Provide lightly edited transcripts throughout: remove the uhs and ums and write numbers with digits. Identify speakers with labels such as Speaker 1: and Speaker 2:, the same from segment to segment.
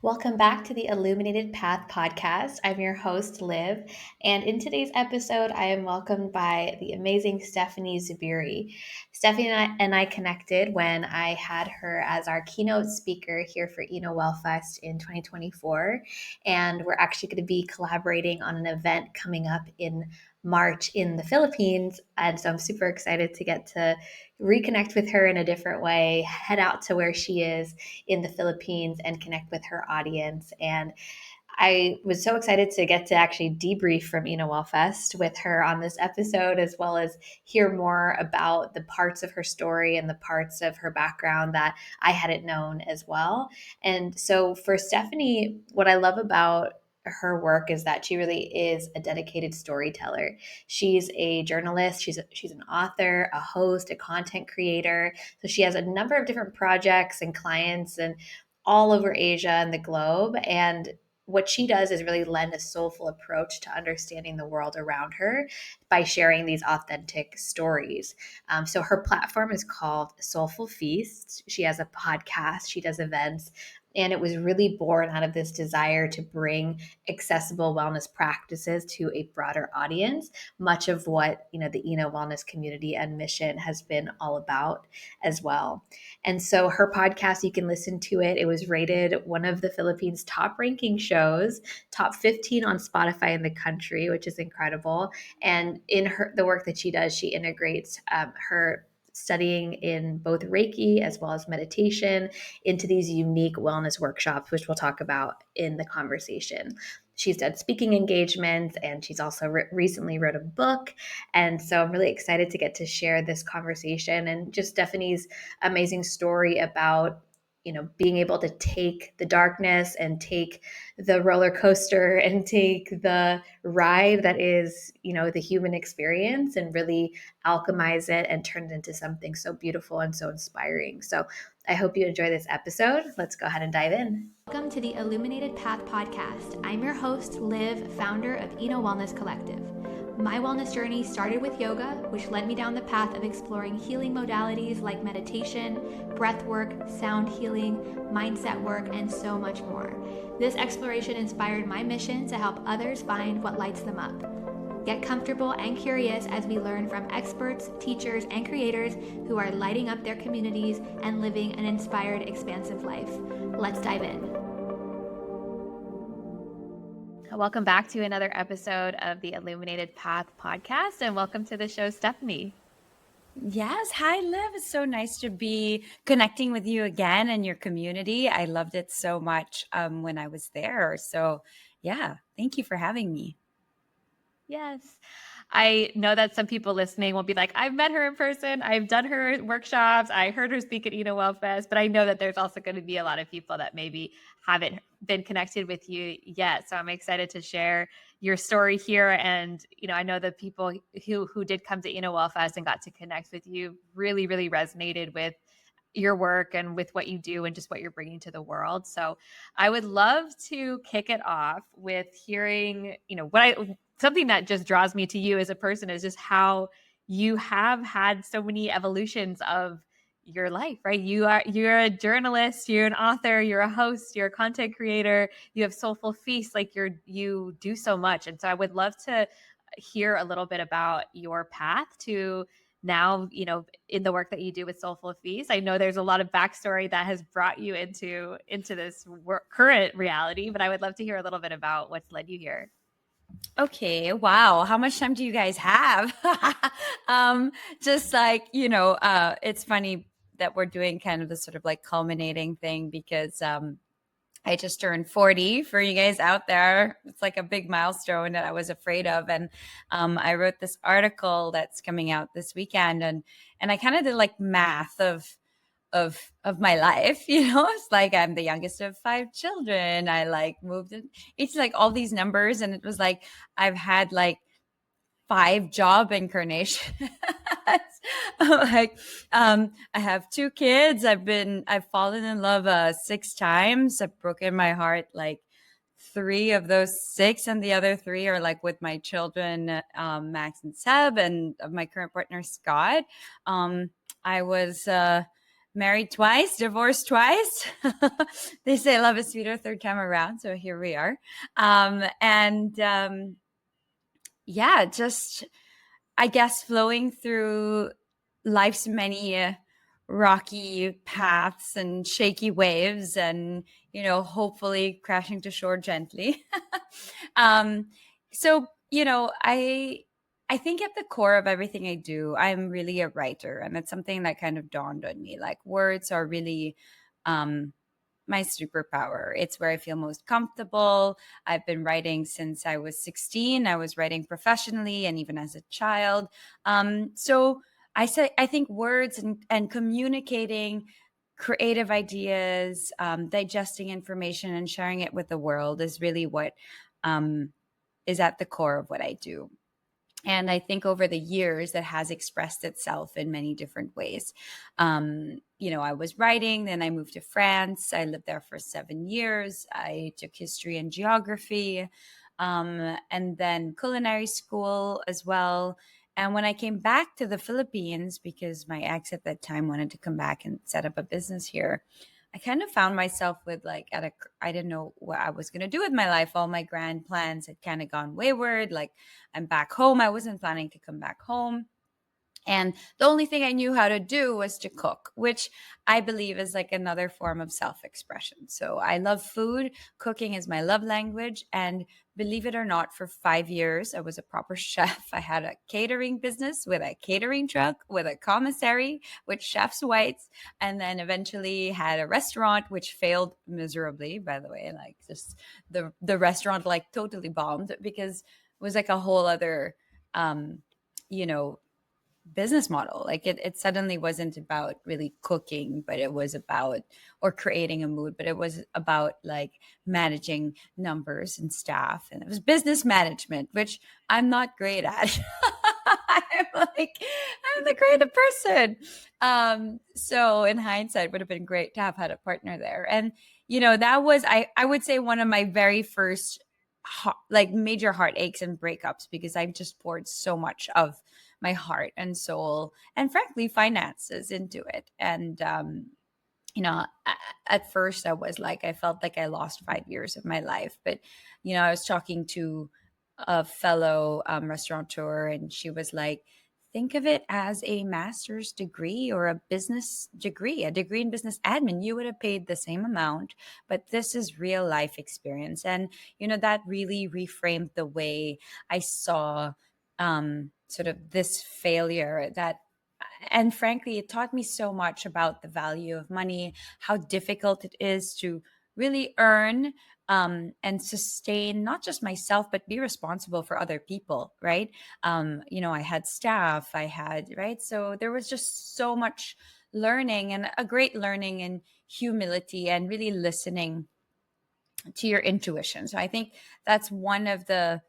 Speaker 1: Welcome back to the Illuminated Path podcast. I'm your host, Liv, and in today's episode, I am welcomed by the amazing Stephanie Zubiri. Stephanie and I connected when I had her as our keynote speaker here for Eno Well Fest in 2024, and we're actually going to be collaborating on an event coming up in March in the Philippines. And so I'm super excited to get to reconnect with her in a different way, head out to where she is in the Philippines and connect with her audience. And I was so excited to get to actually debrief from Eno Well Fest with her on this episode, as well as hear more about the parts of her story and the parts of her background that I hadn't known as well. And so for Stephanie, what I love about her work is that she really is a dedicated storyteller. She's a journalist, she's an author, a host, a content creator. So she has a number of different projects and clients and all over Asia and the globe. And what she does is really lend a soulful approach to understanding the world around her by sharing these authentic stories. So her platform is called Soulful Feast. She has a podcast, she does events, and it was really born out of this desire to bring accessible wellness practices to a broader audience, much of what the Eno wellness community and mission has been all about as well. And so her podcast, you can listen to it. It was rated one of the Philippines' top ranking shows, top 15 on Spotify in the country, which is incredible. And in the work that she does, she integrates her studying in both Reiki as well as meditation into these unique wellness workshops, which we'll talk about in the conversation. She's done speaking engagements, and she's also recently wrote a book. And so I'm really excited to get to share this conversation and just Stephanie's amazing story about being able to take the darkness and take the roller coaster and take the ride that is the human experience and really alchemize it and turn it into something so beautiful and so inspiring. So I hope you enjoy this episode. Let's go ahead and dive in. Welcome to the Illuminated Path podcast. I'm your host, Liv, founder of Eno Wellness Collective. My wellness journey started with yoga, which led me down the path of exploring healing modalities like meditation, breath work, sound healing, mindset work, and so much more. This exploration inspired my mission to help others find what lights them up. Get comfortable and curious as we learn from experts, teachers, and creators who are lighting up their communities and living an inspired, expansive life. Let's dive in. Welcome back to another episode of the Illuminated Path podcast, and welcome to the show, Stephanie.
Speaker 2: Yes. Hi, Liv. It's so nice to be connecting with you again and your community. I loved it so much when I was there. So yeah, thank you for having me.
Speaker 1: Yes. I know that some people listening will be like, I've met her in person. I've done her workshops. I heard her speak at Eno Well Fest, but I know that there's also going to be a lot of people that maybe haven't been connected with you yet. So I'm excited to share your story here. And, I know the people who did come to Eno Well Fest and got to connect with you really, really resonated with your work and with what you do and just what you're bringing to the world. So I would love to kick it off with hearing, something that just draws me to you as a person is just how you have had so many evolutions of your life, right? You're a journalist, you're an author, you're a host, you're a content creator, you have Soulful Feast, like you do so much. And so I would love to hear a little bit about your path to now, in the work that you do with Soulful Feast. I know there's a lot of backstory that has brought you into this current reality, but I would love to hear a little bit about what's led you here.
Speaker 2: Okay. Wow. How much time do you guys have? Just like, it's funny that we're doing kind of this sort of like culminating thing because I just turned 40 for you guys out there. It's like a big milestone that I was afraid of. And I wrote this article that's coming out this weekend and I kind of did like math of my life, it's like I'm the youngest of 5 children. I like moved in. It's like all these numbers. And it was like, I've had like 5 job incarnations. I have 2 kids. I've fallen in love 6 times. I've broken my heart like 3 of those 6, and the other 3 are like with my children, Max and Seb, and my current partner Scott. I was married twice, divorced twice. They say love is sweeter third time around. So here we are. And yeah, just I guess flowing through life's many rocky paths and shaky waves and, hopefully crashing to shore gently. um, so, I think at the core of everything I do, I'm really a writer. And it's something that kind of dawned on me. Like words are really um, my superpower. It's where I feel most comfortable. I've been writing since I was 16. I was writing professionally and even as a child. So I think words and communicating creative ideas, digesting information and sharing it with the world is really what is at the core of what I do. And I think over the years that has expressed itself in many different ways. I was writing, then I moved to France. I lived there for 7 years. I took history and geography, and then culinary school as well. And when I came back to the Philippines, because my ex at that time wanted to come back and set up a business here, I kind of found myself with I didn't know what I was going to do with my life. All my grand plans had kind of gone wayward. Like I'm back home. I wasn't planning to come back home. And the only thing I knew how to do was to cook, which I believe is like another form of self expression. So I love food. Cooking is my love language. And believe it or not, for 5 years, I was a proper chef. I had a catering business with a catering truck, with a commissary, with chef's whites, and then eventually had a restaurant, which failed miserably, by the way. Like just the restaurant like totally bombed because it was like a whole other, you know, business model. Like it suddenly wasn't about really cooking, but it was about, or creating a mood, but it was about like managing numbers and staff. And it was business management, which I'm not great at. I'm the creative person. So in hindsight, would have been great to have had a partner there. And, that was, I would say one of my very first like major heartaches and breakups, because I've just poured so much of my heart and soul and frankly finances into it. And at first I felt like I lost 5 years of my life. But I was talking to a fellow restaurateur, and she was like, think of it as a master's degree or a business degree, a degree in business admin. You would have paid the same amount, but this is real life experience. And that really reframed the way I saw sort of this failure. And frankly, it taught me so much about the value of money, how difficult it is to really earn and sustain not just myself, but be responsible for other people, right? I had staff, right? So there was just so much learning, and a great learning in humility and really listening to your intuition. So I think that's one of the,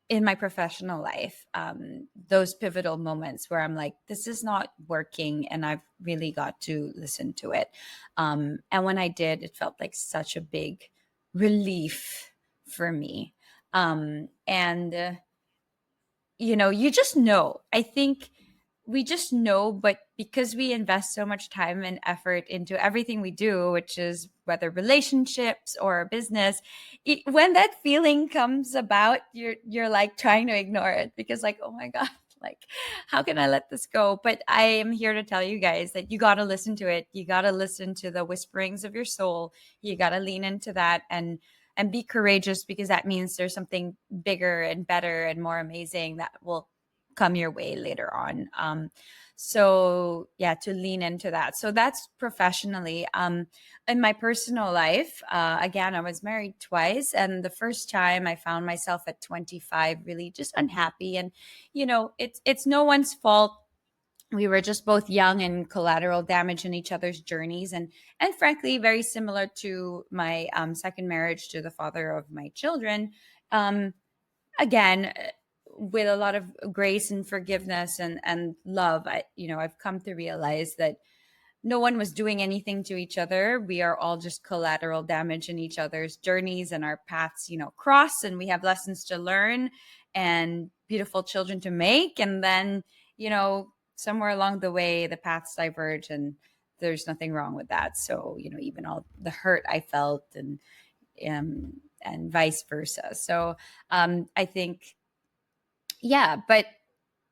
Speaker 2: in my professional life, those pivotal moments where I'm like, this is not working, and I've really got to listen to it. And when I did, it felt like such a big relief for me. And you just know. I think we just know, but because we invest so much time and effort into everything we do, which is whether relationships or business, when that feeling comes about, you're like trying to ignore it because like, oh my God, like how can I let this go? But I am here to tell you guys that you got to listen to it. You got to listen to the whisperings of your soul. You got to lean into that and be courageous, because that means there's something bigger and better and more amazing that will come your way later on. So yeah, to lean into that. So that's professionally. In my personal life, again, I was married twice, and the first time I found myself at 25 really just unhappy. And it's no one's fault. We were just both young and collateral damage in each other's journeys, and frankly very similar to my second marriage to the father of my children. Again, with a lot of grace and forgiveness and love, I've come to realize that no one was doing anything to each other. We are all just collateral damage in each other's journeys, and our paths cross, and we have lessons to learn and beautiful children to make. And then somewhere along the way the paths diverge, and there's nothing wrong with that. So, even all the hurt I felt, and vice versa. So, I think, yeah, but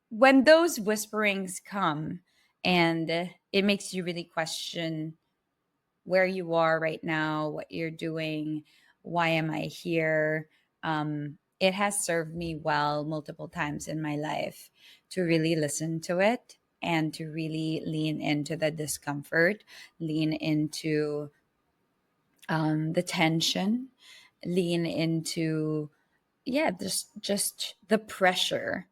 Speaker 2: when those whisperings come, and it makes you really question where you are right now, what you're doing, why am I here? It has served me well multiple times in my life to really listen to it and to really lean into the discomfort, lean into the tension, lean into, yeah, just the pressure,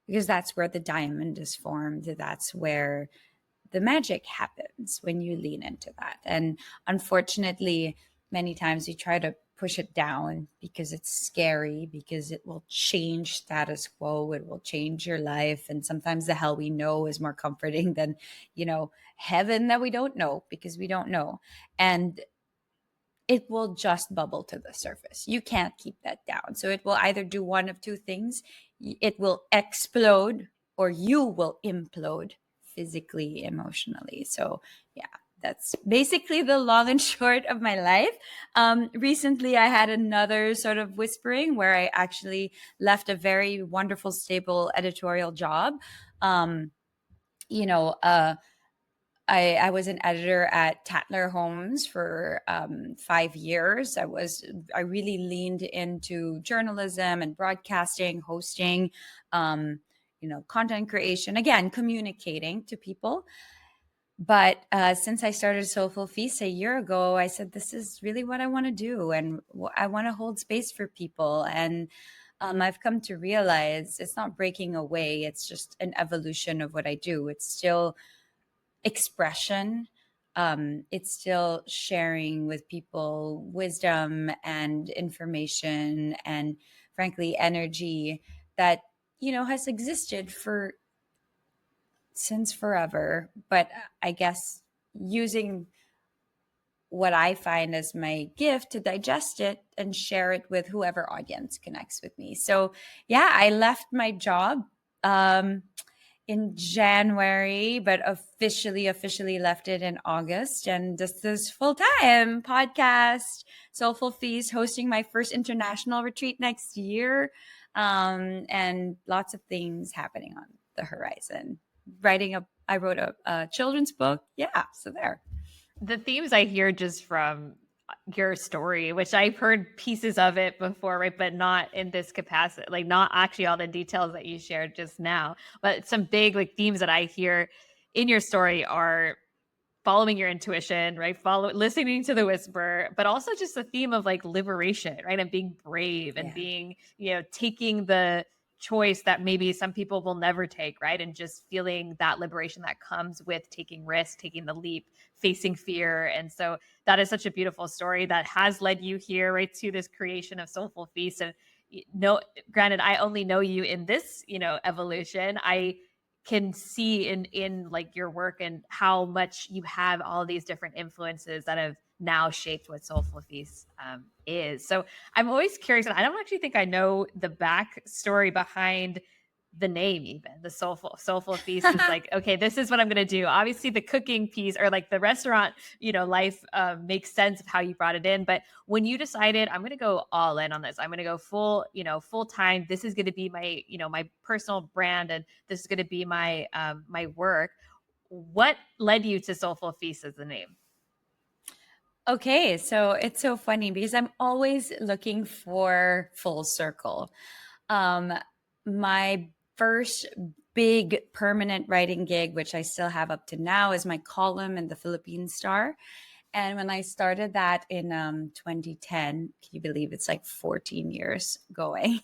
Speaker 2: because that's where the diamond is formed. That's where the magic happens, when you lean into that. And unfortunately, many times we try to push it down because it's scary, because it will change status quo, it will change your life. And sometimes the hell we know is more comforting than, heaven that we don't know, because we don't know. And it will just bubble to the surface. You can't keep that down. So it will either do one of two things: it will explode, or you will implode physically, emotionally. So, yeah, that's basically the long and short of my life. Recently, I had another sort of whispering where I actually left a very wonderful, stable editorial job. Um, you know, uh, I was an editor at Tatler Homes for 5 years. I really leaned into journalism and broadcasting, hosting, content creation, again, communicating to people. But since I started Soulful Feast a year ago, I said, this is really what I want to do. And I want to hold space for people. And I've come to realize it's not breaking away. It's just an evolution of what I do. It's still expression. It's still sharing with people wisdom and information, and frankly, energy that, has existed for since forever. But I guess using what I find as my gift to digest it and share it with whoever audience connects with me. So, yeah, I left my job in January, but officially left it in August. And this is full time podcast, Soulful Feast, hosting my first international retreat next year, and lots of things happening on the horizon. I wrote a children's book. Yeah, so there.
Speaker 1: The themes I hear just from your story, which I've heard pieces of it before, right? But not in this capacity, like not actually all the details that you shared just now. But some big like themes that I hear in your story are following your intuition, right? Listening to the whisper, but also just the theme of like liberation, right? And being brave and being, taking the choice that maybe some people will never take, right? And just feeling that liberation that comes with taking risk, taking the leap, facing fear. And so that is such a beautiful story that has led you here, right, to this creation of Soulful Feast. And no, granted, I only know you in this, evolution. I can see in like your work and how much you have all these different influences that have now shaped what Soulful Feast is. So I'm always curious, and I don't actually think I know the backstory behind the name. Even the Soulful Feast is like, okay, this is what I'm going to do. Obviously the cooking piece, or like the restaurant, life makes sense of how you brought it in. But when you decided, I'm going to go all in on this, I'm going to go full time, this is going to be my, my personal brand, and this is going to be my my work, what led you to Soulful Feast as the name?
Speaker 2: Okay, so it's so funny because I'm always looking for full circle. Um, my first big permanent writing gig, which I still have up to now, is my column in the Philippine Star. And when I started that in 2010, can you believe it's like 14 years going?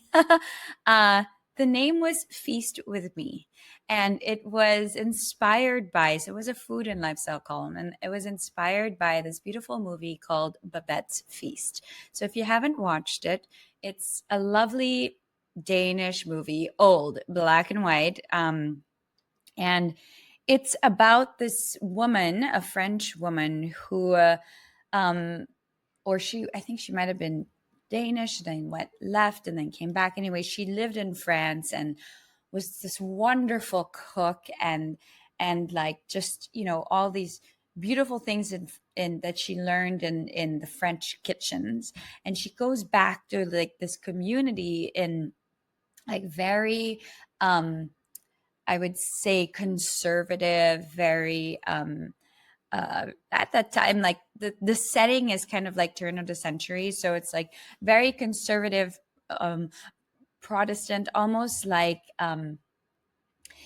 Speaker 2: The name was Feast with Me. And it was inspired by, so it was a food and lifestyle column. And it was inspired by this beautiful movie called Babette's Feast. So if you haven't watched it, it's a lovely Danish movie, old, black and white. And it's about this woman, a French woman who, I think she might have been Danish, then left and then came back. Anyway, she lived in France and was this wonderful cook, and like just, all these beautiful things in that she learned in the French kitchens, and she goes back to like this community in like very I would say conservative, very at that time, like the setting is kind of like turn of the century, so it's like very conservative, Protestant, almost like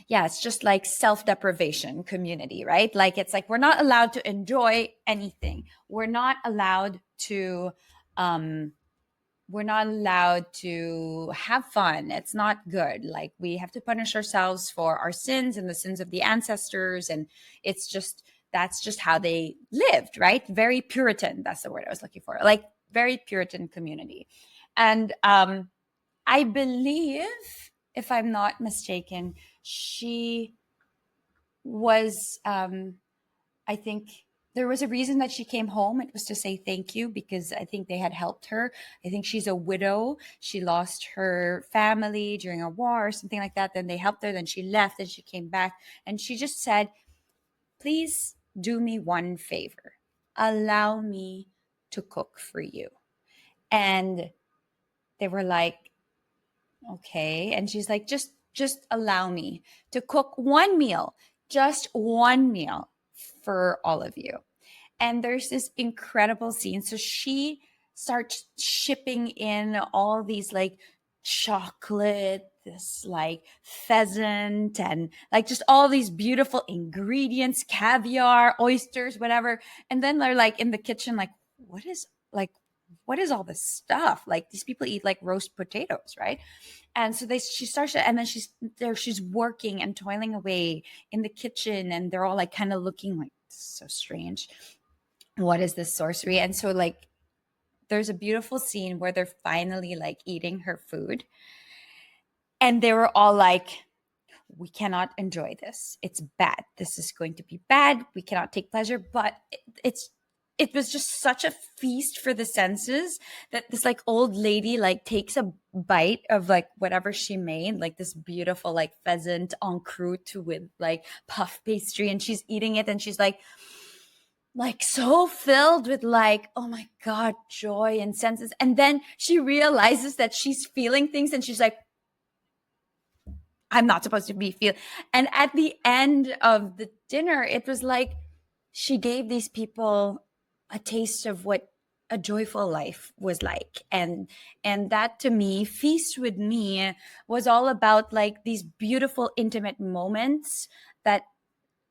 Speaker 2: yeah, it's just like self-deprivation community, right? Like it's like we're not allowed to enjoy anything. Um we're not allowed to have fun. It's not good. Like we have to punish ourselves for our sins and the sins of the ancestors. And it's just, that's just how they lived, right? Very Puritan. That's the word I was looking for. Like very Puritan community. And I believe, if I'm not mistaken, she was, I think there was a reason that she came home. It was to say thank you because I think they had helped her. I think she's a widow. She lost her family during a war or something like that. Then they helped her. Then she left and she came back. And she just said, please do me one favor. Allow me to cook for you. And they were like, okay. And she's like, just allow me to cook one meal, just one meal for all of you. And there's this incredible scene. So she starts shipping in all these like chocolate, this like pheasant, and like just all these beautiful ingredients, caviar, oysters, whatever. And then they're like in the kitchen, what is like, what is all this stuff? Like these people eat like roast potatoes, right? And so she starts to, and then she's working and toiling away in the kitchen, and they're all like kind of looking like so strange. What is this sorcery? And so like there's a beautiful scene where they're finally like eating her food, and they were all like, we cannot enjoy this. It's bad. This is going to be bad. We cannot take pleasure. But it was just such a feast for the senses that this like old lady like takes a bite of like whatever she made, like this beautiful like pheasant en croûte with like puff pastry, and she's eating it, and she's like so filled with like, oh my God, joy and senses. And then she realizes that she's feeling things, and she's like, I'm not supposed to be feeling. And at the end of the dinner, it was like she gave these people a taste of what a joyful life was like. And that to me, Feast with Me was all about like these beautiful intimate moments that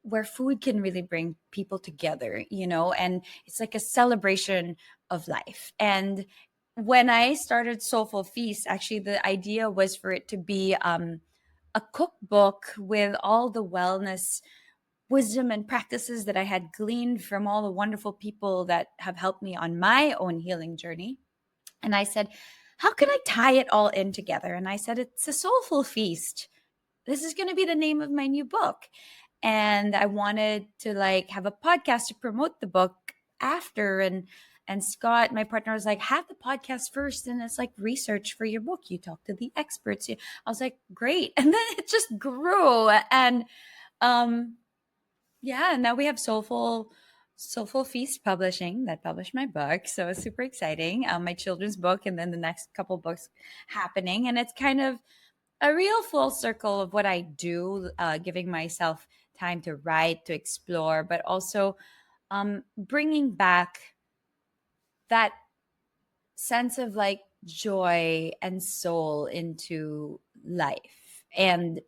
Speaker 2: where food can really bring people together, and it's like a celebration of life. And when I started Soulful Feast, actually the idea was for it to be a cookbook with all the wellness wisdom and practices that I had gleaned from all the wonderful people that have helped me on my own healing journey. And I said, how can I tie it all in together? And I said, it's a soulful feast. This is going to be the name of my new book. And I wanted to like have a podcast to promote the book after. And Scott, my partner, was like, have the podcast first. And it's like research for your book. You talk to the experts. I was like, great. And then it just grew. And yeah, now we have Soulful Feast Publishing that published my book. So it's super exciting. My children's book, and then the next couple books happening. And it's kind of a real full circle of what I do, giving myself time to write, to explore, but also bringing back that sense of like joy and soul into life. And,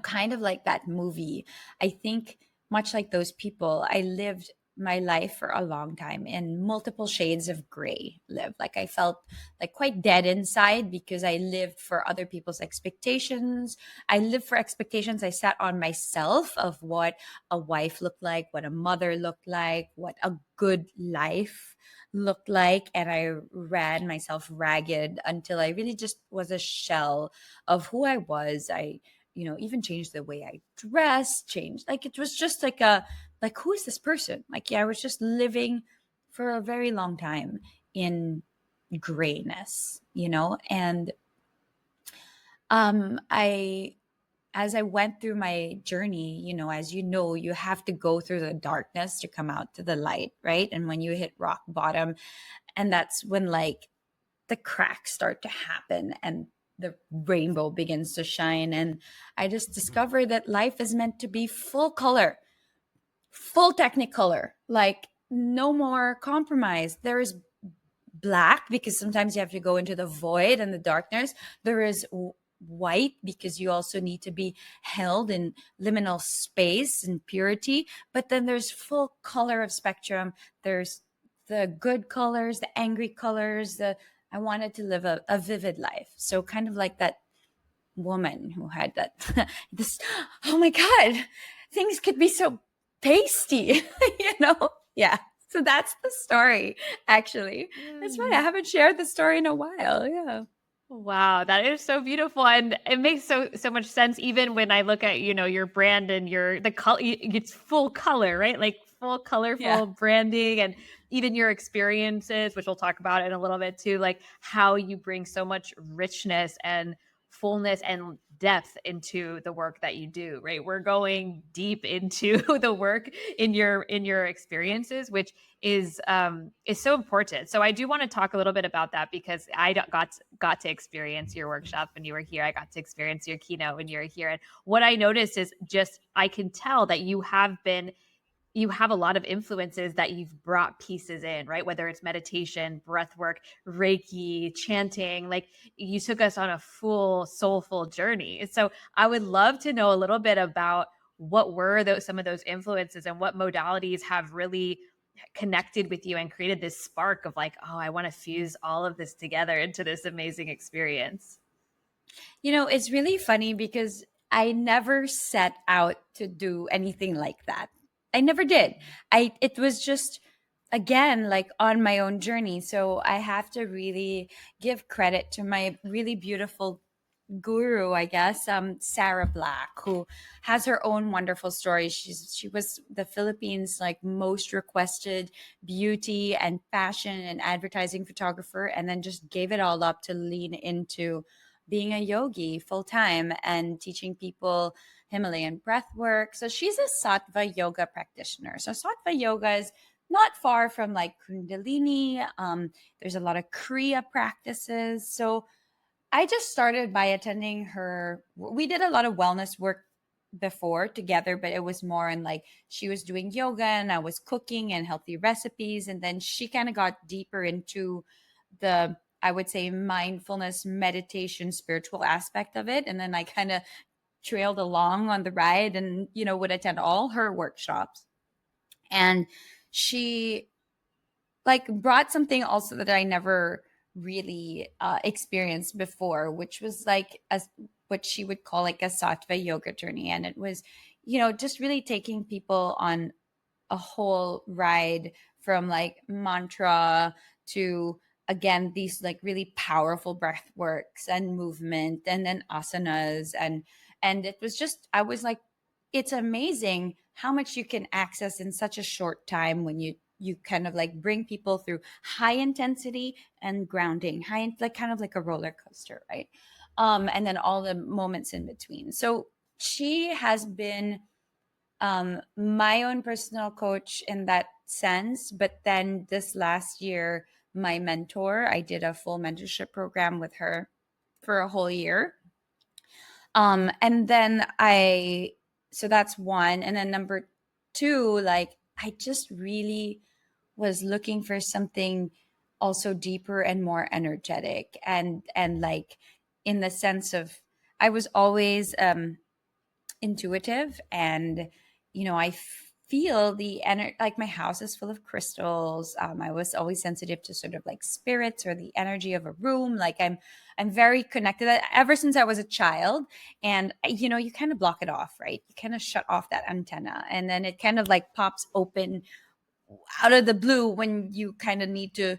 Speaker 2: kind of like that movie, I think much like those people, I lived my life for a long time in multiple shades of gray. Like I felt like quite dead inside because I lived for other people's expectations. I lived for expectations I set on myself of what a wife looked like, what a mother looked like, what a good life looked like. And I ran myself ragged until I really just was a shell of who I was. I even changed the way I dressed, changed. Like it was just like, who is this person? Like, yeah, I was just living for a very long time in grayness, and I as I went through my journey, as you know, you have to go through the darkness to come out to the light, right? And when you hit rock bottom, and that's when like the cracks start to happen and the rainbow begins to shine. And I just discovered that life is meant to be full color, full technicolor, like no more compromise. There is black because sometimes you have to go into the void and the darkness. There is white because you also need to be held in liminal space and purity. But then there's full color of spectrum. There's the good colors, the angry colors, the I wanted to live a vivid life. So kind of like that woman who had that this, oh my God, things could be so pasty, Yeah. So that's the story, actually. That's right. I haven't shared the story in a while. Yeah.
Speaker 1: Wow, that is so beautiful, and it makes so much sense. Even when I look at your brand and the color, it's full color, right? Like full
Speaker 2: Yeah.
Speaker 1: colorful branding, and even your experiences, which we'll talk about in a little bit too. Like how you bring so much richness and fullness and depth into the work that you do. Right, we're going deep into the work in your experiences, which is so important. So I do want to talk a little bit about that because I got to experience your workshop when you were here. I got to experience your keynote when you were here. And what I noticed is just I can tell that you have a lot of influences that you've brought pieces in, right? Whether it's meditation, breath work, Reiki, chanting, like you took us on a full soulful journey. So I would love to know a little bit about what were some of those influences and what modalities have really connected with you and created this spark of like, oh, I want to fuse all of this together into this amazing experience.
Speaker 2: It's really funny because I never set out to do anything like that. I never did. It was just again like on my own journey. So I have to really give credit to my really beautiful guru, I guess, Sarah Black, who has her own wonderful story. She was the Philippines' like most requested beauty and fashion and advertising photographer, and then just gave it all up to lean into being a yogi full time and teaching people Himalayan breath work. So she's a Sattva yoga practitioner. So Sattva yoga is not far from like Kundalini. There's a lot of Kriya practices. So I just started by attending her. We did a lot of wellness work before together, but it was more in like she was doing yoga and I was cooking and healthy recipes. And then she kind of got deeper into the, I would say, mindfulness, meditation, spiritual aspect of it. And then I kind of trailed along on the ride and, would attend all her workshops. And she like brought something also that I never really experienced before, which was like what she would call like a sattva yoga journey. And it was, just really taking people on a whole ride from like mantra to again these like really powerful breath works and movement and then asanas and it was just I was like it's amazing how much you can access in such a short time when you kind of like bring people through high intensity and grounding like kind of like a roller coaster, right? And then all the moments in between. So she has been my own personal coach in that sense. But then this last year, my mentor, I did a full mentorship program with her for a whole year. And then so that's one. And then number two, like I just really was looking for something also deeper and more energetic and like in the sense of I was always intuitive and I feel the energy like my house is full of crystals. I was always sensitive to sort of like spirits or the energy of a room. Like I'm very connected ever since I was a child. And you kind of block it off, right? You kind of shut off that antenna and then it kind of like pops open out of the blue when you kind of need to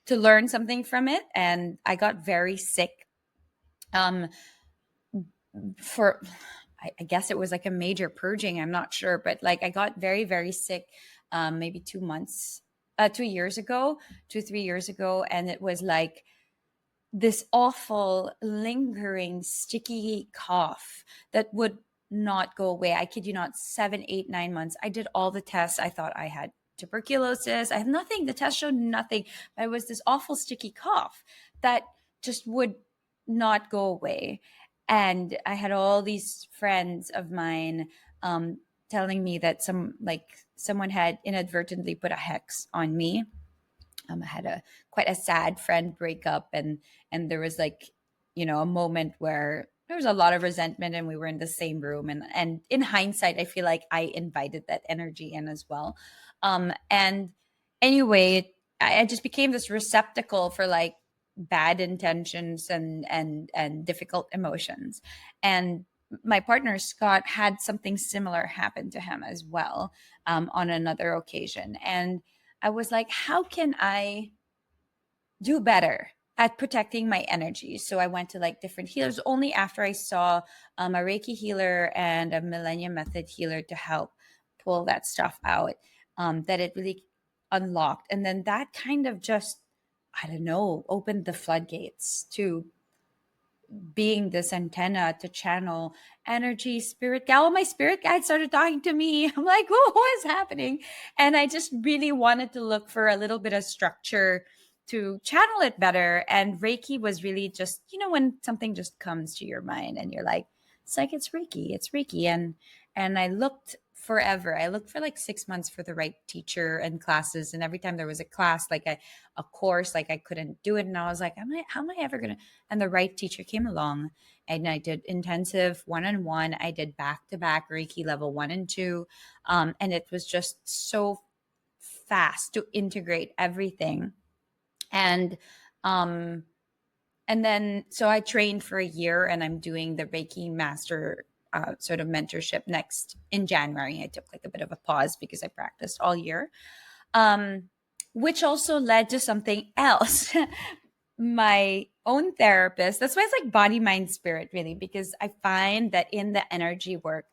Speaker 2: learn something from it. And I got very sick um for I guess it was like a major purging. I'm not sure, but like I got very, very sick, maybe 2 years ago, 3 years ago. And it was like this awful, lingering, sticky cough that would not go away. I kid you not, 7, 8, 9 months. I did all the tests. I thought I had tuberculosis. I have nothing. The test showed nothing. It was this awful, sticky cough that just would not go away. And I had all these friends of mine telling me that someone had inadvertently put a hex on me. I had a quite a sad friend breakup, and there was like, a moment where there was a lot of resentment, and we were in the same room, and in hindsight, I feel like I invited that energy in as well. And anyway, I just became this receptacle for like bad intentions and difficult emotions. And my partner Scott had something similar happen to him as well, on another occasion. And I was like, how can I do better at protecting my energy? So I went to like different healers only after I saw a Reiki healer and a Millennium Method healer to help pull that stuff out, that it really unlocked. And then that kind of just, I don't know, opened the floodgates to being this antenna to channel energy, spirit guide. All my spirit guides started talking to me. I'm like, oh, what is happening? And I just really wanted to look for a little bit of structure to channel it better. And Reiki was really just, when something just comes to your mind and you're like, it's Reiki, it's Reiki. And I looked forever. I looked for like 6 months for the right teacher and classes. And every time there was a class, like a course, like I couldn't do it. And I was like, how am I ever going to? And the right teacher came along, and I did intensive one-on-one. I did back-to-back Reiki level 1 and 2. And it was just so fast to integrate everything. And, then, so I trained for a year, and I'm doing the Reiki master sort of mentorship next in January. I took like a bit of a pause because I practiced all year, which also led to something else. My own therapist, that's why it's like body, mind, spirit, really, because I find that in the energy work,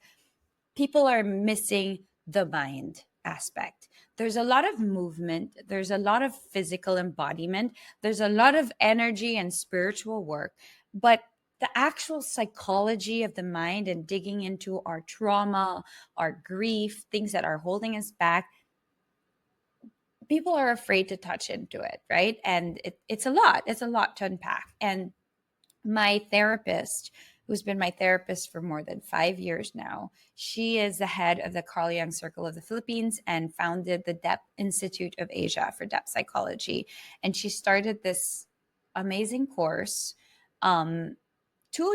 Speaker 2: people are missing the mind aspect. There's a lot of movement, there's a lot of physical embodiment, there's a lot of energy and spiritual work, but the actual psychology of the mind and digging into our trauma, our grief, things that are holding us back, people are afraid to touch into it, right? And it's a lot to unpack. And my therapist, who's been my therapist for more than 5 years now, she is the head of the Carl Jung Circle of the Philippines and founded the Depth Institute of Asia for depth psychology. And she started this amazing course 2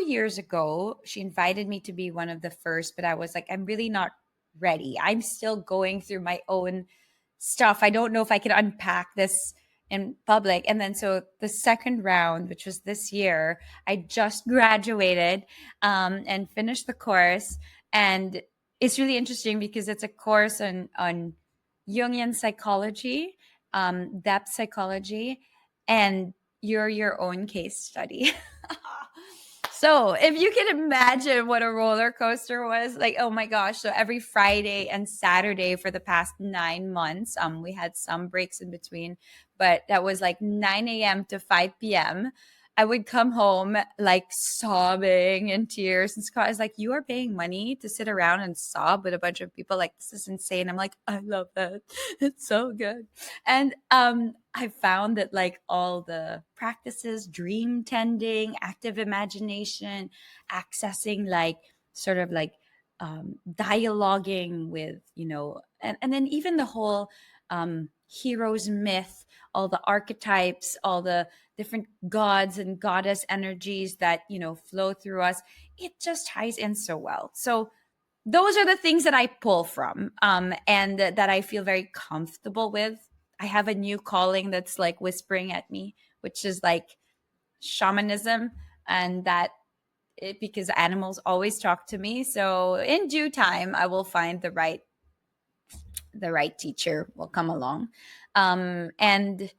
Speaker 2: years ago. She invited me to be one of the first, but I was like, I'm really not ready. I'm still going through my own stuff. I don't know if I can unpack this in public. And then so the second round, which was this year, I just graduated and finished the course. And it's really interesting because it's a course on Jungian psychology, depth psychology, and you're your own case study. So if you can imagine what a roller coaster was, like, oh my gosh. So every Friday and Saturday for the past 9 months, we had some breaks in between, but that was like 9 a.m. to 5 p.m. I would come home like sobbing in tears. And Scott is like, you are paying money to sit around and sob with a bunch of people. Like, this is insane. I'm like, I love that. It's so good. And I found that like all the practices, dream tending, active imagination, accessing like sort of like dialoguing with, and then even the whole hero's myth, all the archetypes, all the different gods and goddess energies that, flow through us. It just ties in so well. So those are the things that I pull from, and that I feel very comfortable with. I have a new calling that's like whispering at me, which is like shamanism, and because animals always talk to me. So in due time, I will find the right teacher will come along. And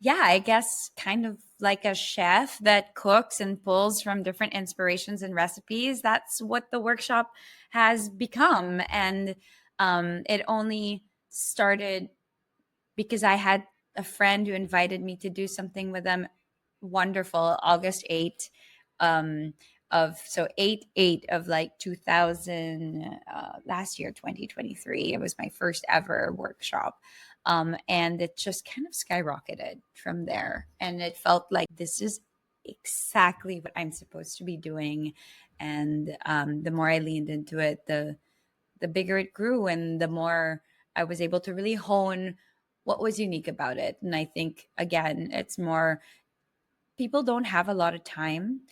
Speaker 2: yeah, I guess kind of like a chef that cooks and pulls from different inspirations and recipes. That's what the workshop has become. And it only started because I had a friend who invited me to do something with them wonderful August 8th, of so 8/8 of like 2000, last year 2023. It was my first ever workshop. And it just kind of skyrocketed from there. And it felt like this is exactly what I'm supposed to be doing. And the more I leaned into it, the bigger it grew, and the more I was able to really hone what was unique about it. And I think, again, it's more, people don't have a lot of time.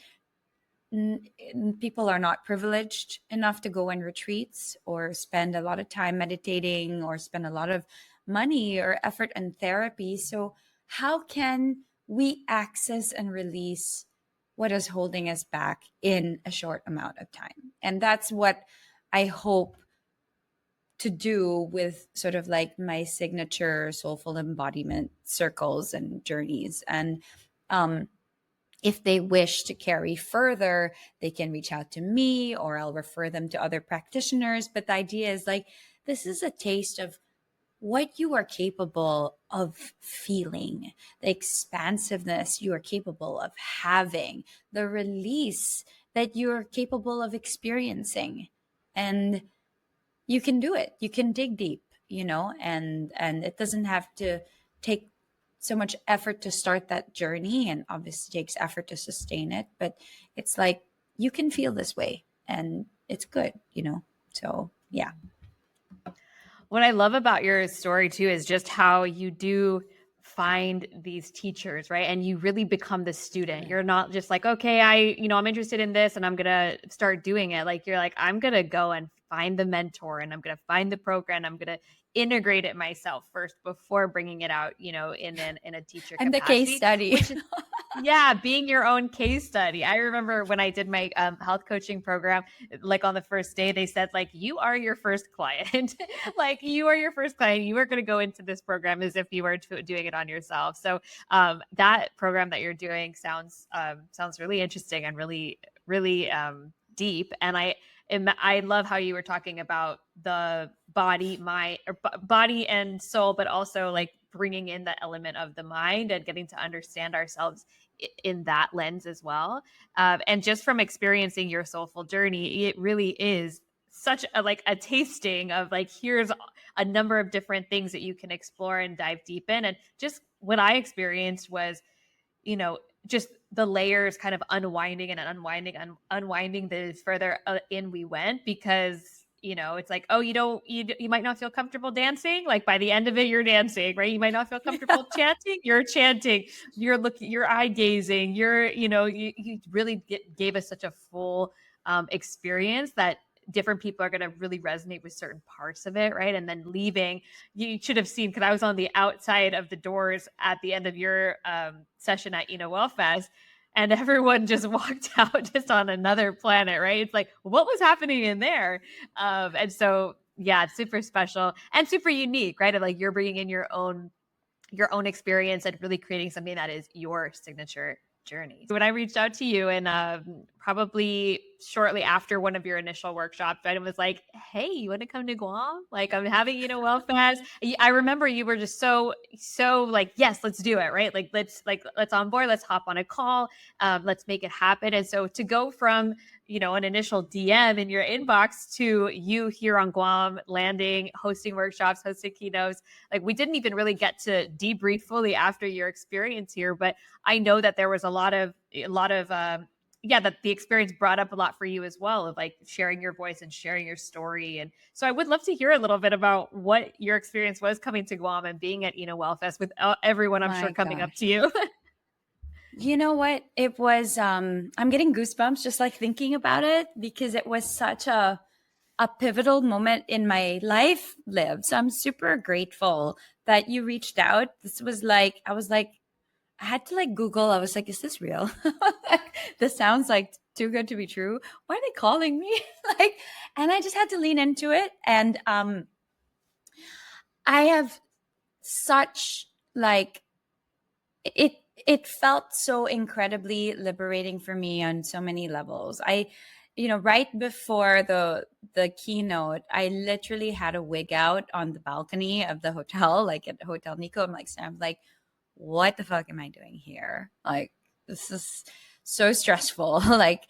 Speaker 2: People are not privileged enough to go on retreats or spend a lot of time meditating or spend a lot of money or effort in therapy. So, how can we access and release what is holding us back in a short amount of time? And that's what I hope to do with sort of like my signature soulful embodiment circles and journeys. And if they wish to carry further, they can reach out to me or I'll refer them to other practitioners. But the idea is like, this is a taste of what you are capable of feeling, the expansiveness you are capable of having, the release that you're capable of experiencing. And you can do it. You can dig deep, and it doesn't have to take so much effort to start that journey, and obviously takes effort to sustain it, but it's like you can feel this way and it's good. So, yeah.
Speaker 3: What I love about your story too is just how you do find these teachers, right? And you really become the student. You're not just like, okay, I'm interested in this and I'm going to start doing it. Like you're like, I'm going to go and find the mentor and I'm going to find the program. I'm going to integrate it myself first before bringing it out, in a teacher
Speaker 2: And the
Speaker 3: capacity.
Speaker 2: case study.
Speaker 3: Which is, yeah, being your own case study. I remember when I did my health coaching program, like on the first day, they said like, you are your first client. Like you are your first client. You are going to go into this program as if you were doing it on yourself. So that program that you're doing sounds really interesting and really, really deep. And I love how you were talking about the body, mind, or body and soul, but also like bringing in the element of the mind and getting to understand ourselves in that lens as well. And just from experiencing your soulful journey, it really is such a tasting of like, here's a number of different things that you can explore and dive deep in. And just what I experienced was, just the layers kind of unwinding and unwinding the further in we went, because it's like, oh, you might not feel comfortable dancing. Like by the end of it, you're dancing, right? You might not feel comfortable chanting. You're chanting. You're eye gazing. You really gave us such a full experience that different people are going to really resonate with certain parts of it, right? And then leaving, you should have seen, because I was on the outside of the doors at the end of your session at Eno Well Fest, and everyone just walked out just on another planet, right? It's like, what was happening in there? And so, yeah, it's super special and super unique, right? Like you're bringing in your own experience and really creating something that is your signature journey. When I reached out to you and probably shortly after one of your initial workshops, I was like, hey, you want to come to Guam? Like I'm having Eno Well Fest. I remember you were just so like, yes, let's do it, right? Let's on board, let's hop on a call, let's make it happen. And so to go from an initial DM in your inbox to you here on Guam, landing, hosting workshops, hosting keynotes, like we didn't even really get to debrief fully after your experience here, but I know that there was a lot of that the experience brought up a lot for you as well, of like sharing your voice and sharing your story. And so I would love to hear a little bit about what your experience was coming to Guam and being at Eno Well Fest with everyone, I'm sure, coming up to you.
Speaker 2: You know what? It was, I'm getting goosebumps just like thinking about it, because it was such a pivotal moment in my life, Liv. So I'm super grateful that you reached out. This was like, I had to like Google. I was like, is this real? This sounds like too good to be true. Why are they calling me? And I just had to lean into it. And I have such like, it felt so incredibly liberating for me on so many levels. Right before the keynote, I literally had a wig out on the balcony of the hotel, like at Hotel Nico. I'm like, what the fuck am I doing here? Like, this is so stressful. Like,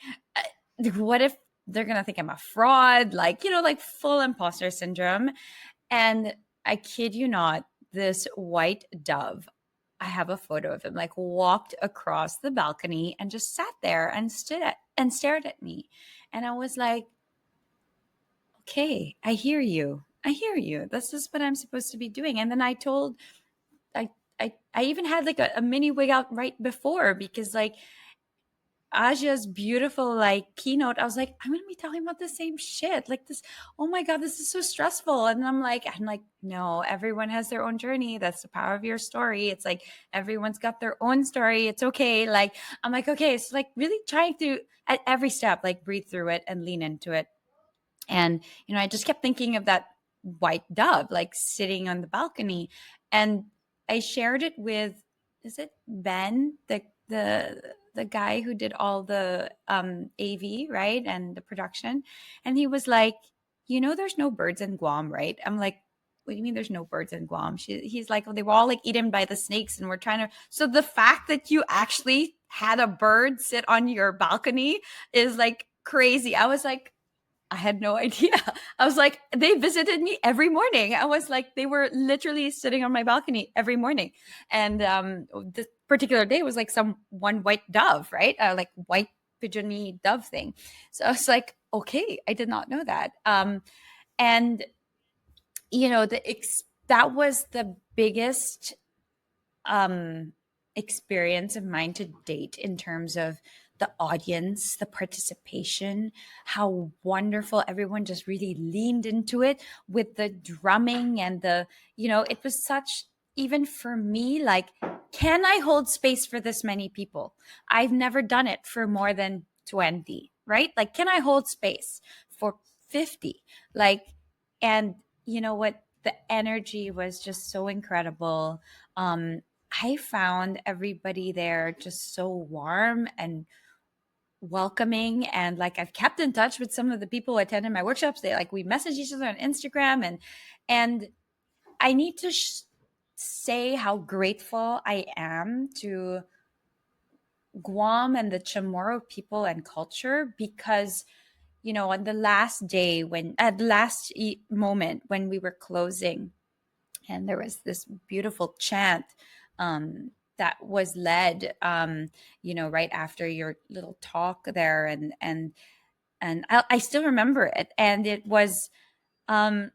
Speaker 2: what if they're going to think I'm a fraud? Like, like full imposter syndrome. And I kid you not, this white dove, I have a photo of him, like walked across the balcony and just sat there and stared at me. And I was like, okay, I hear you. I hear you. This is what I'm supposed to be doing. And then I even had like a mini wig out right before, because like Aja's beautiful like keynote, I was like, I'm gonna be talking about the same shit. Like this, oh my God, this is so stressful. And I'm like, no, everyone has their own journey. That's the power of your story. It's like everyone's got their own story. It's okay. Like, I'm like, okay, it's like really trying to at every step, like breathe through it and lean into it. And, I just kept thinking of that white dove, like sitting on the balcony. And I shared it with, is it Ben, the guy who did all the AV, right? And the production. And he was like, there's no birds in Guam, right? I'm like, what do you mean there's no birds in Guam? He's like, well, they were all like eaten by the snakes and we're trying to. So the fact that you actually had a bird sit on your balcony is like crazy. I was like, I had no idea. I was like, they visited me every morning. I was like, they were literally sitting on my balcony every morning. And this particular day was like one white dove, right? Like white pigeony dove thing. So I was like, okay, I did not know that. And that was the biggest experience of mine to date in terms of the audience, the participation, how wonderful everyone just really leaned into it with the drumming and it was such, even for me, like, can I hold space for this many people? I've never done it for more than 20, right? Like, can I hold space for 50? Like, and you know what? The energy was just so incredible. I found everybody there just so warm and welcoming, and like I've kept in touch with some of the people who attended my workshops. We message each other on Instagram, and I need to say how grateful I am to Guam and the Chamorro people and culture, because on the last day, at the last moment when we were closing, and there was this beautiful chant that was led right after your little talk there, and I still remember it, and it was I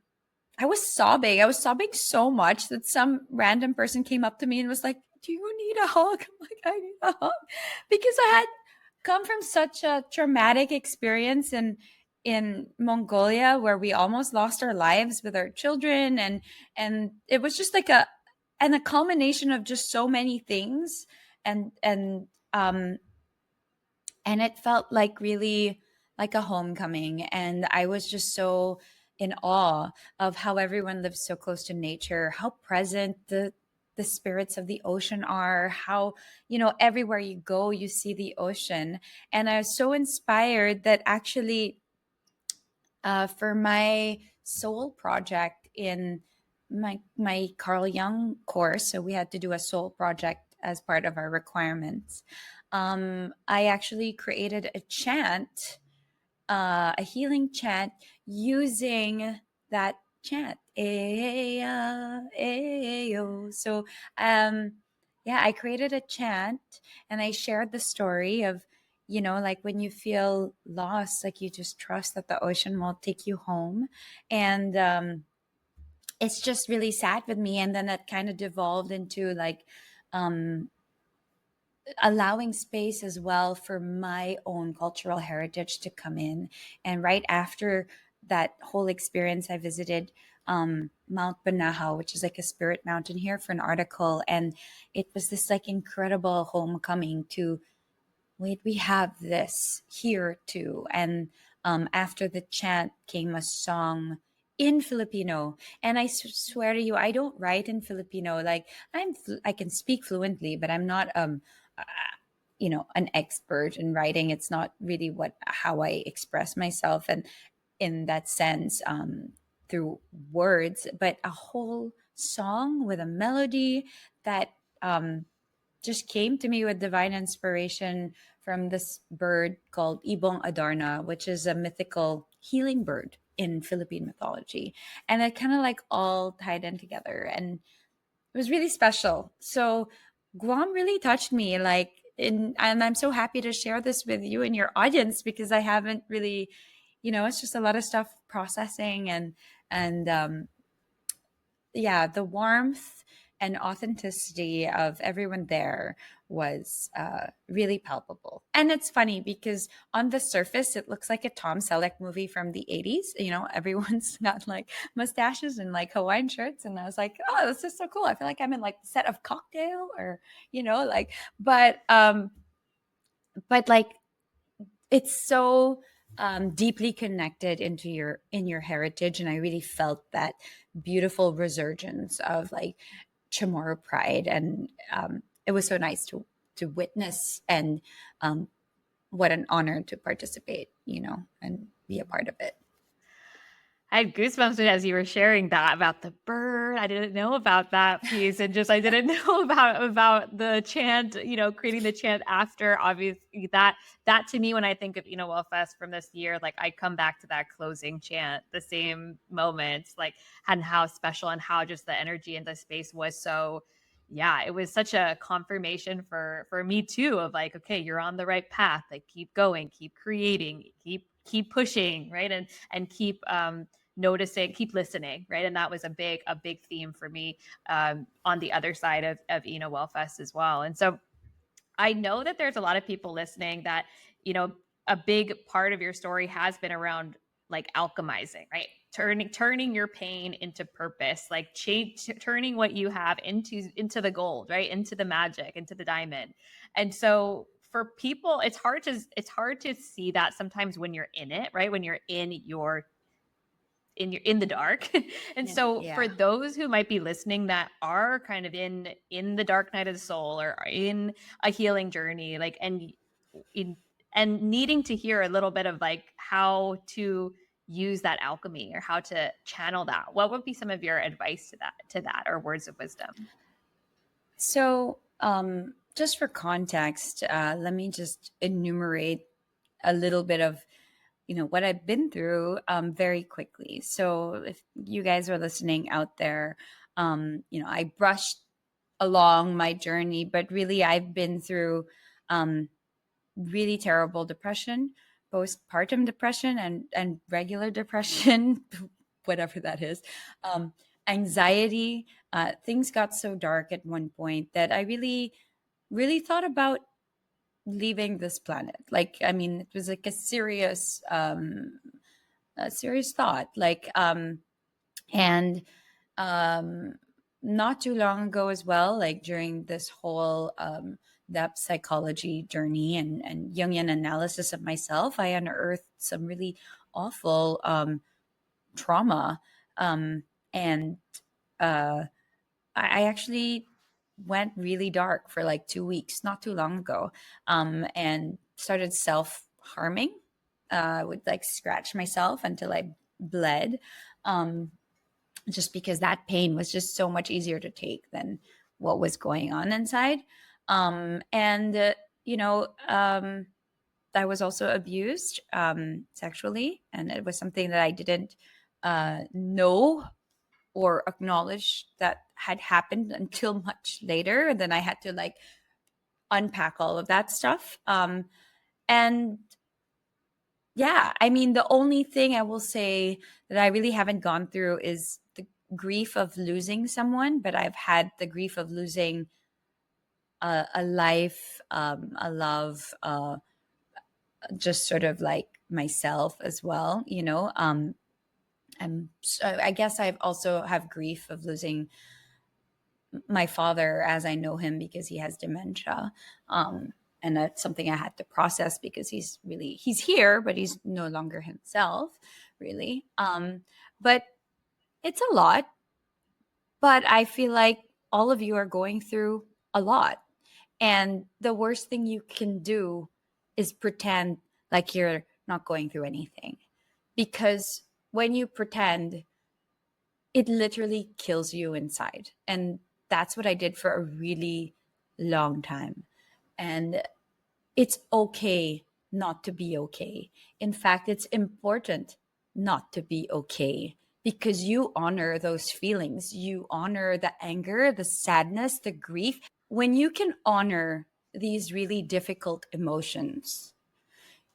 Speaker 2: was sobbing so much that some random person came up to me and was like, do you need a hug? I'm like, I need a hug, because I had come from such a traumatic experience in Mongolia, where we almost lost our lives with our children, and it was just like a culmination of just so many things, and it felt like really like a homecoming, and I was just so in awe of how everyone lives so close to nature, how present the spirits of the ocean are, how everywhere you go you see the ocean. And I was so inspired that actually for my soul project in my Carl Jung course, so we had to do a soul project as part of our requirements. I actually created a chant, a healing chant, using that chant. So yeah, I created a chant, and I shared the story of, like when you feel lost, like you just trust that the ocean will take you home. And it's just really sat with me. And then that kind of devolved into like allowing space as well for my own cultural heritage to come in. And right after that whole experience, I visited Mount Banahaw, which is like a spirit mountain here, for an article. And it was this like incredible homecoming to, wait, we have this here too. And after the chant came a song in Filipino. And I swear to you, I don't write in Filipino. Like I can speak fluently, but I'm not uh, an expert in writing. It's not really how I express myself, and in that sense, through words. But a whole song with a melody that just came to me with divine inspiration from this bird called Ibong Adarna, which is a mythical healing bird in Philippine mythology. And it kind of like all tied in together. And it was really special. So Guam really touched me, like and I'm so happy to share this with you and your audience because I haven't really, it's just a lot of stuff processing and yeah, the warmth and authenticity of everyone there was really palpable. And it's funny because on the surface, it looks like a Tom Selleck movie from the 80s. Everyone's got like mustaches and like Hawaiian shirts. And I was like, oh, this is so cool. I feel like I'm in like the set of Cocktail or, like, but like it's so deeply connected in your heritage, and I really felt that beautiful resurgence of like Chamorro pride, and it was so nice to witness, and what an honor to participate, and be a part of it.
Speaker 3: I had goosebumps as you were sharing that about the bird. I didn't know about that piece, and just I didn't know about the chant. Creating the chant after. Obviously, that to me, when I think of Eno Well Fest from this year, like I come back to that closing chant, the same moments, like and how special and how just the energy in the space was so. Yeah, it was such a confirmation for me too of like, okay, you're on the right path. Like keep going, keep creating, keep pushing, right, and keep noticing, keep listening, right? And that was a big theme for me on the other side of Eno Well Fest as well. And so I know that there's a lot of people listening that, a big part of your story has been around like alchemizing, right? Turning your pain into purpose, like turning what you have into the gold, right? Into the magic, into the diamond. And so for people, it's hard to see that sometimes when you're in it, right? When you're in the dark. And so
Speaker 2: Yeah.
Speaker 3: for those who might be listening that are kind of in the dark night of the soul or are in a healing journey, like and needing to hear a little bit of like how to use that alchemy or how to channel that, what would be some of your advice to that or words of wisdom?
Speaker 2: So just for context, let me just enumerate a little bit of what I've been through very quickly. So if you guys are listening out there, I brushed along my journey, but really I've been through really terrible depression, postpartum depression and regular depression, whatever that is, anxiety. Things got so dark at one point that I really, really thought about leaving this planet. Like, I mean, it was like a serious thought, like and um not too long ago as well, like during this whole depth psychology journey and Jungian analysis of myself, I unearthed some really awful trauma, and uh I actually went really dark for like 2 weeks not too long ago, and started self harming. I would like scratch myself until I bled, um, just because that pain was just so much easier to take than what was going on inside. And, I was also abused sexually, and it was something that I didn't know or acknowledge that had happened until much later. And then I had to like unpack all of that stuff. And yeah, I mean, the only thing I will say that I really haven't gone through is the grief of losing someone, but I've had the grief of losing a life, a love, just sort of like myself as well, and so I guess I've also have grief of losing my father as I know him because he has dementia. And that's something I had to process because he's here, but he's no longer himself, really. But it's a lot. But I feel like all of you are going through a lot. And the worst thing you can do is pretend like you're not going through anything. Because when you pretend, it literally kills you inside. And that's what I did for a really long time. And it's okay not to be okay. In fact, it's important not to be okay because you honor those feelings. You honor the anger, the sadness, the grief. When you can honor these really difficult emotions,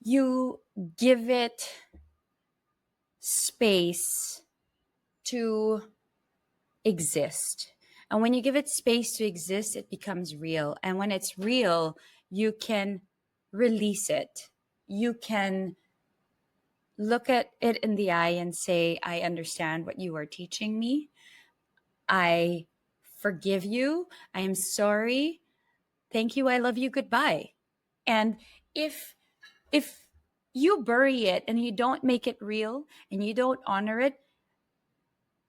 Speaker 2: you give it space to exist. And when you give it space to exist, it becomes real. And when it's real, you can release it. You can look at it in the eye and say, I understand what you are teaching me. I forgive you. I am sorry. Thank you. I love you. Goodbye. And if you bury it and you don't make it real and you don't honor it,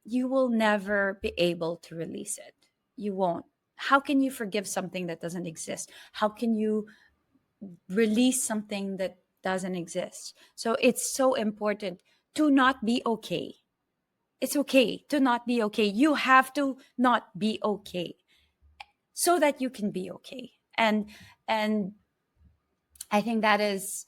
Speaker 2: you will never be able to release it. You won't. How can you forgive something that doesn't exist? How can you release something that doesn't exist? So it's so important to not be okay. It's okay to not be okay. You have to not be okay so that you can be okay. And I think that is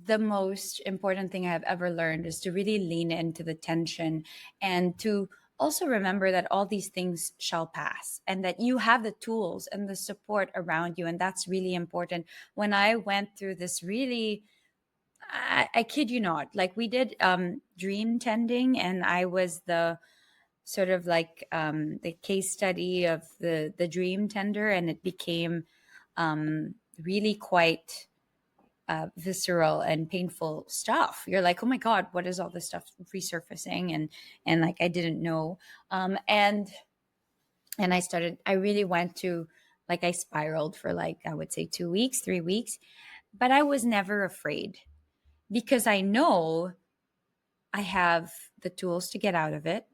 Speaker 2: the most important thing I've ever learned, is to really lean into the tension and to also remember that all these things shall pass and that you have the tools and the support around you. And that's really important. When I went through this really, I kid you not, like we did dream tending, and I was the sort of like the case study of the dream tender, and it became really quite visceral and painful stuff. You're like, oh my God, what is all this stuff resurfacing? And like, I didn't know. And I really went to, like, I spiraled for like, I would say 2 weeks, 3 weeks, but I was never afraid because I know I have the tools to get out of it.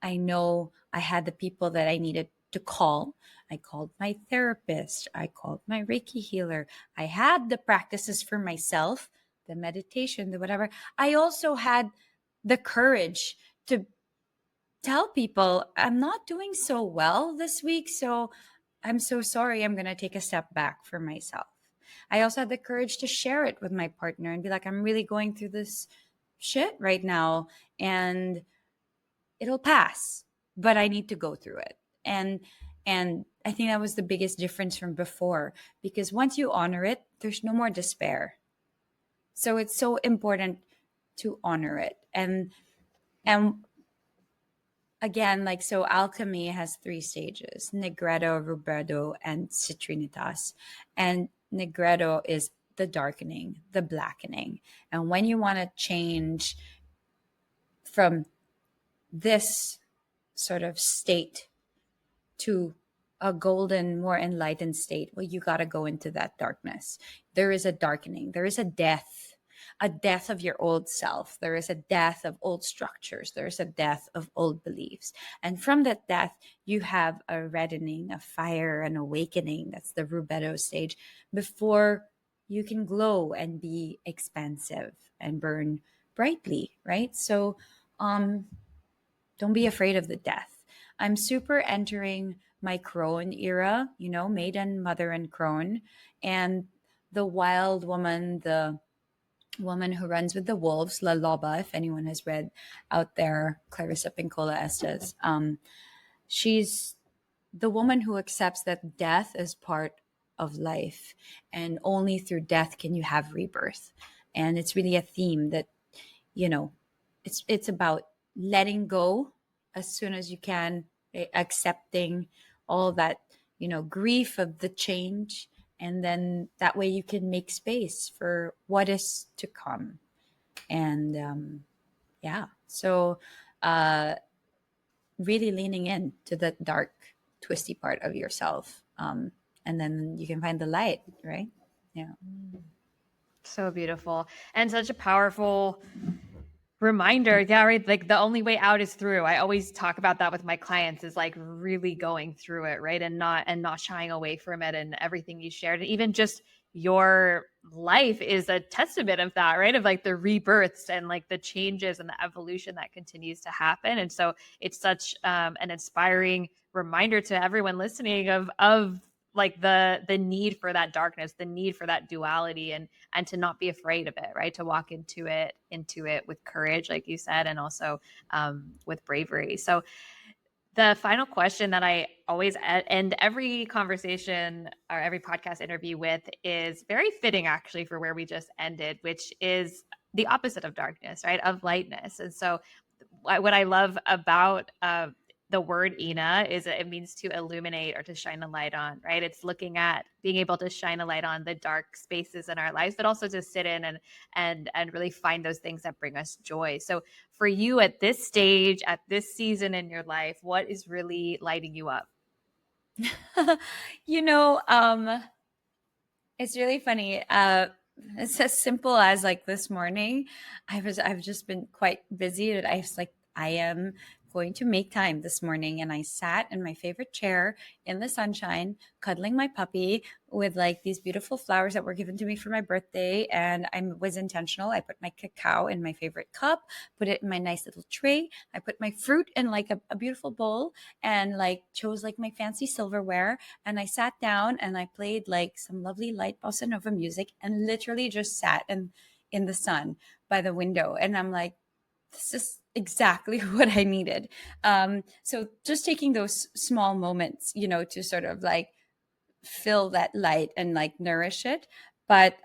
Speaker 2: I know I had the people that I needed to call. I called my therapist. I called my Reiki healer. I had the practices for myself, the meditation, the whatever. I also had the courage to tell people, I'm not doing so well this week, so I'm so sorry. I'm going to take a step back for myself. I also had the courage to share it with my partner and be like, I'm really going through this shit right now, and it'll pass, but I need to go through it. And I think that was the biggest difference from before, because once you honor it, there's no more despair. So it's so important to honor it. And again, like, so alchemy has 3 stages: Negredo, Rubedo, and Citrinitas. And Negredo is the darkening, the blackening. And when you want to change from this sort of state to a golden, more enlightened state, well, you got to go into that darkness. There is a darkening. There is a death of your old self. There is a death of old structures. There is a death of old beliefs. And from that death, you have a reddening, a fire, an awakening. That's the Rubedo stage, before you can glow and be expansive and burn brightly, right? So don't be afraid of the death. I'm super entering my crone era, maiden, mother, and crone. And the wild woman, the woman who runs with the wolves, La Loba, if anyone has read out there, Clarissa Pinkola Estes, she's the woman who accepts that death is part of life, and only through death can you have rebirth. And it's really a theme that, it's about letting go as soon as you can, accepting all that, grief of the change. And then that way you can make space for what is to come. And so really leaning in to that dark, twisty part of yourself. And then you can find the light, right? Yeah.
Speaker 3: So beautiful. And such a powerful reminder. Yeah, right. Like, the only way out is through. I always talk about that with my clients, is like really going through it, right? And not shying away from it, and everything you shared. And even just your life is a testament of that, right? Of like the rebirths and like the changes and the evolution that continues to happen. And so it's such an inspiring reminder to everyone listening of like the need for that darkness, the need for that duality, and to not be afraid of it, right? To walk into it with courage, like you said, and also with bravery. So the final question that I always end every conversation or every podcast interview with is very fitting actually for where we just ended, which is the opposite of darkness, right? Of lightness. And so what I love about the word Ina is that it means to illuminate or to shine a light on, right? It's looking at being able to shine a light on the dark spaces in our lives, but also to sit in and really find those things that bring us joy. So for you at this stage, at this season in your life, what is really lighting you up?
Speaker 2: You know, it's really funny. It's as simple as like this morning, I've just been quite busy, and I was like, I am going to make time this morning, and I sat in my favorite chair in the sunshine, cuddling my puppy with like these beautiful flowers that were given to me for my birthday, and I was intentional. I put my cacao in my favorite cup, put it in my nice little tray. I put my fruit in like a beautiful bowl, and like chose like my fancy silverware, and I sat down and I played like some lovely light bossa nova music, and literally just sat in the sun by the window. And I'm like, this is exactly what I needed. So just taking those small moments, you know, to sort of like fill that light and like nourish it. But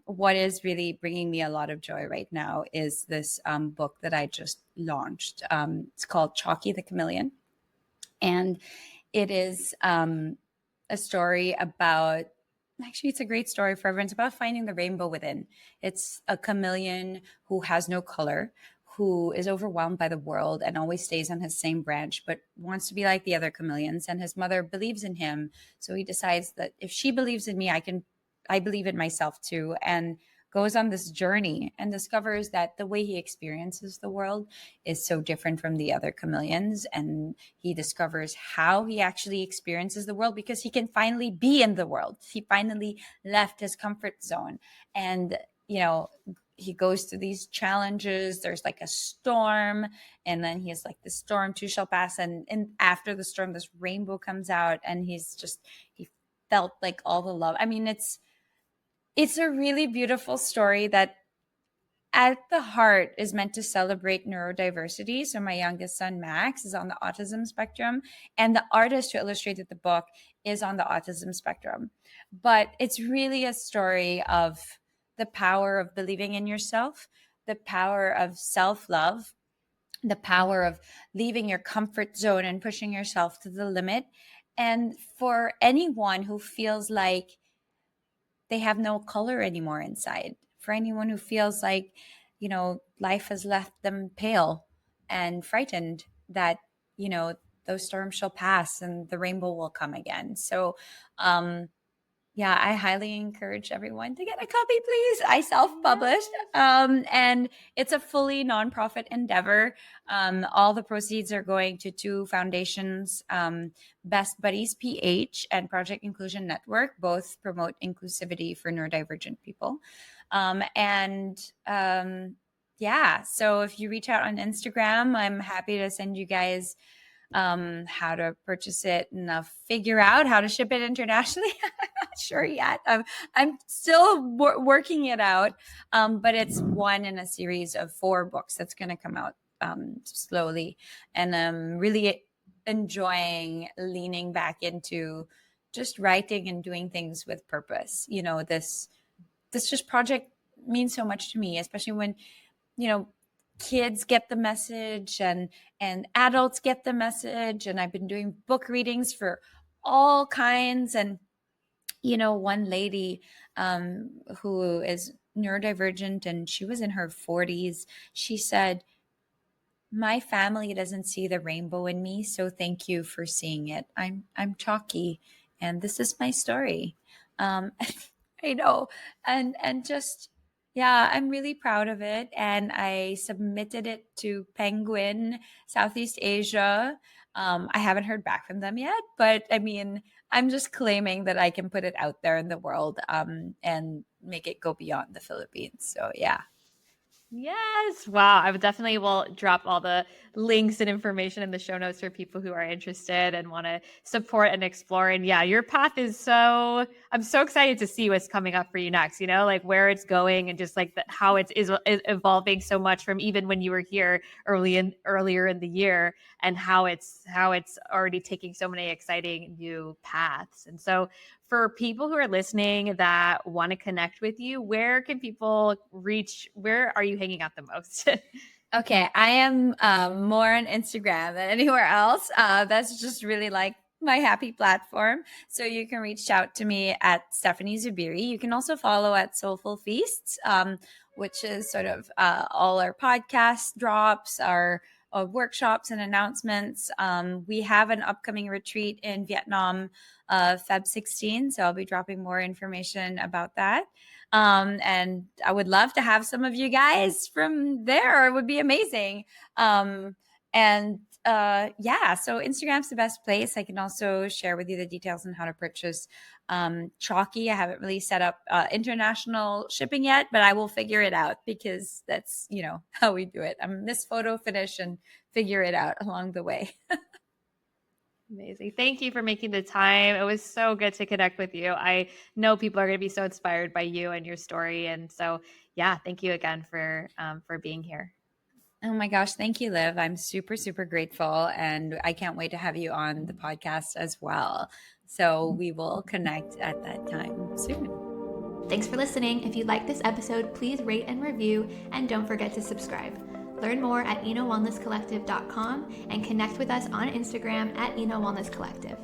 Speaker 2: what is really bringing me a lot of joy right now is this book that I just launched. It's called Chalky the Chameleon. And it is a story about, actually, it's a great story for everyone. It's about finding the rainbow within. It's a chameleon who has no color, who is overwhelmed by the world and always stays on his same branch, but wants to be like the other chameleons. And his mother believes in him. So he decides that if she believes in me, I believe in myself too. And goes on this journey and discovers that the way he experiences the world is so different from the other chameleons. And he discovers how he actually experiences the world because he can finally be in the world. He finally left his comfort zone. And, you know, he goes through these challenges. There's like a storm, and then he has like the storm too shall pass. And after the storm, this rainbow comes out, and he felt like all the love. I mean, it's a really beautiful story that at the heart is meant to celebrate neurodiversity. So my youngest son, Max, is on the autism spectrum, and the artist who illustrated the book is on the autism spectrum. But it's really a story of the power of believing in yourself, the power of self-love, the power of leaving your comfort zone and pushing yourself to the limit. And for anyone who feels like they have no color anymore inside, for anyone who feels like, you know, life has left them pale and frightened, that, you know, those storms shall pass and the rainbow will come again. So yeah, I highly encourage everyone to get a copy, please. I self-published, and it's a fully nonprofit endeavor. All the proceeds are going to two foundations, Best Buddies PH and Project Inclusion Network. Both promote inclusivity for neurodivergent people. Yeah, so if you reach out on Instagram, I'm happy to send you guys how to purchase it, and I'll figure out how to ship it internationally. I'm not sure yet. I'm still working it out, but it's one in a series of 4 books that's going to come out slowly, and I'm really enjoying leaning back into just writing and doing things with purpose. You know, this just project means so much to me, especially when, you know, kids get the message and adults get the message. And I've been doing book readings for all kinds. And, you know, one lady who is neurodivergent, and she was in her 40s, she said, my family doesn't see the rainbow in me, so thank you for seeing it. I'm Chalky, and this is my story. I know, and just, yeah, I'm really proud of it, and I submitted it to Penguin Southeast Asia. I haven't heard back from them yet, but I mean, I'm just claiming that I can put it out there in the world, and make it go beyond the Philippines. So yeah.
Speaker 3: Yes. Wow. I would definitely will drop all the links and information in the show notes for people who are interested and want to support and explore. And yeah, your path is I'm so excited to see what's coming up for you next, like where it's going and just like how is evolving so much from even when you were here earlier in the year, and how it's already taking so many exciting new paths. And so for people who are listening that want to connect with you, where can people reach? Where are you hanging out the most?
Speaker 2: Okay, I am more on Instagram than anywhere else. That's just really like my happy platform. So you can reach out to me at Stephanie Zubiri. You can also follow at Soulful Feast, which is sort of all our podcast drops, our workshops and announcements. We have an upcoming retreat in Vietnam, Feb 16. So I'll be dropping more information about that. And I would love to have some of you guys from there. It would be amazing. Yeah, so Instagram's the best place. I can also share with you the details on how to purchase Chalky. I haven't really set up international shipping yet, but I will figure it out because that's, how we do it. I'm this photo finish and figure it out along the way.
Speaker 3: Amazing. Thank you for making the time. It was so good to connect with you. I know people are going to be so inspired by you and your story. And so, yeah, thank you again for being here.
Speaker 2: Oh my gosh. Thank you, Liv. I'm super, super grateful. And I can't wait to have you on the podcast as well. So we will connect at that time soon.
Speaker 1: Thanks for listening. If you like this episode, please rate and review, and don't forget to subscribe. Learn more at enowellnesscollective.com and connect with us on Instagram at Eno Wellness Collective.